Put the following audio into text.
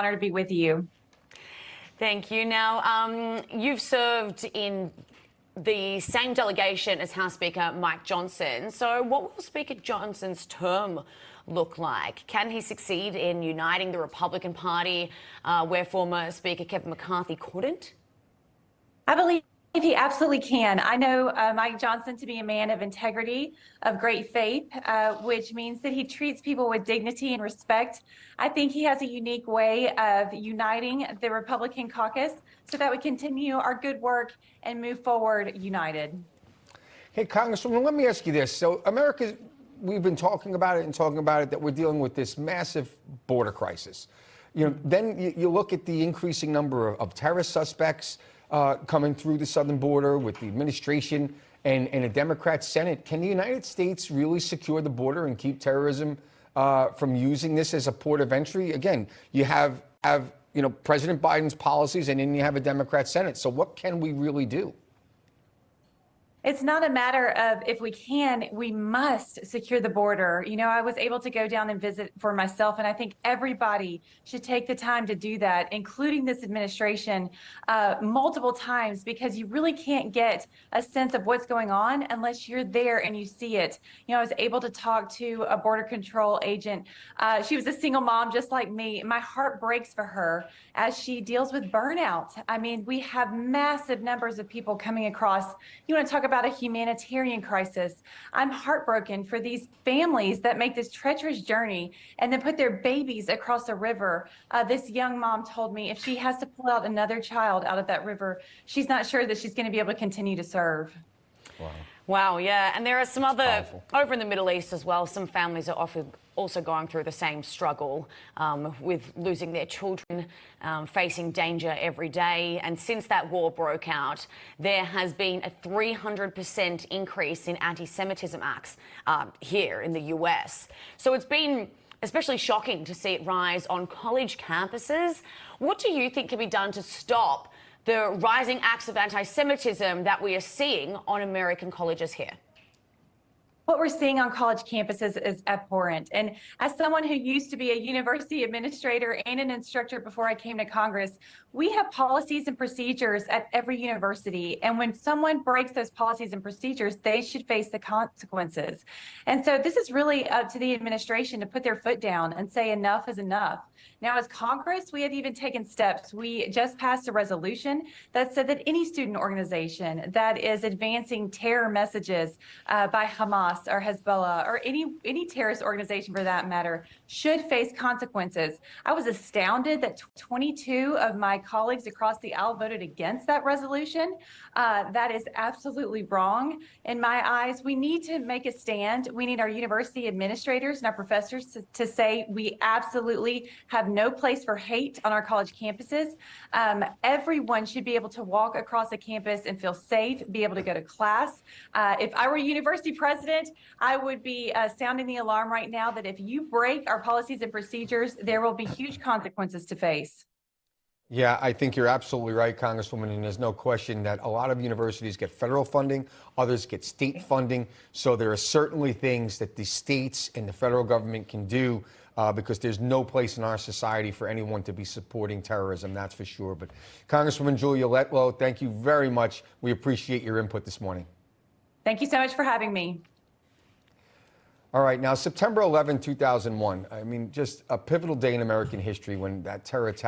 honor to be with you. Thank you. Now, you've served in the same delegation as House Speaker Mike Johnson. So what will Speaker Johnson's term look like? Can he succeed in uniting the Republican Party where former Speaker Kevin McCarthy couldn't? I believe he absolutely can. I know Mike Johnson to be a man of integrity, of great faith, which means that he treats people with dignity and respect. I think he has a unique way of uniting the Republican caucus so that we continue our good work and move forward united. Hey, Congresswoman, let me ask you this. So America, we've been talking about it, that we're dealing with this massive border crisis. Then you look at the increasing number of terrorist suspects coming through the southern border with the administration and a Democrat Senate. Can the United States really secure the border and keep terrorism from using this as a port of entry? Again, you have President Biden's policies, and then you have a Democrat Senate. So what can we really do? It's not a matter of if we can, we must secure the border. I was able to go down and visit for myself, and I think everybody should take the time to do that, including this administration, multiple times, because you really can't get a sense of what's going on unless you're there and you see it. I was able to talk to a border control agent. She was a single mom just like me. My heart breaks for her as she deals with burnout. I mean, we have massive numbers of people coming across. You want to talk about a humanitarian crisis. I'm heartbroken for these families that make this treacherous journey and then put their babies across the river. This young mom told me if she has to pull out another child out of that river, she's not sure that she's going to be able to continue to serve. Wow. Wow, yeah. And there are some other, over in the Middle East as well, some families are also going through the same struggle with losing their children, facing danger every day. And since that war broke out, there has been a 300% increase in anti-Semitism acts here in the US. So it's been especially shocking to see it rise on college campuses. What do you think can be done to stop the rising acts of anti-Semitism that we are seeing on American colleges here? What we're seeing on college campuses is abhorrent. And as someone who used to be a university administrator and an instructor before I came to Congress, we have policies and procedures at every university. And when someone breaks those policies and procedures, they should face the consequences. And so this is really up to the administration to put their foot down and say enough is enough. Now, as Congress, we have even taken steps. We just passed a resolution that said that any student organization that is advancing terror messages by Hamas or Hezbollah or any terrorist organization for that matter should face consequences. I was astounded that 22 of my colleagues across the aisle voted against that resolution. That is absolutely wrong in my eyes. We need to make a stand. We need our university administrators and our professors to say we absolutely have no place for hate on our college campuses. Everyone should be able to walk across a campus and feel safe, be able to go to class. If I were a university president, I would be sounding the alarm right now that if you break our policies and procedures, there will be huge consequences to face. Yeah, I think you're absolutely right, Congresswoman, and there's no question that a lot of universities get federal funding, others get state funding, so there are certainly things that the states and the federal government can do because there's no place in our society for anyone to be supporting terrorism, that's for sure. But Congresswoman Julia Letlow, thank you very much. We appreciate your input this morning. Thank you so much for having me. All right, now September 11, 2001, I mean, just a pivotal day in American history when that terror attack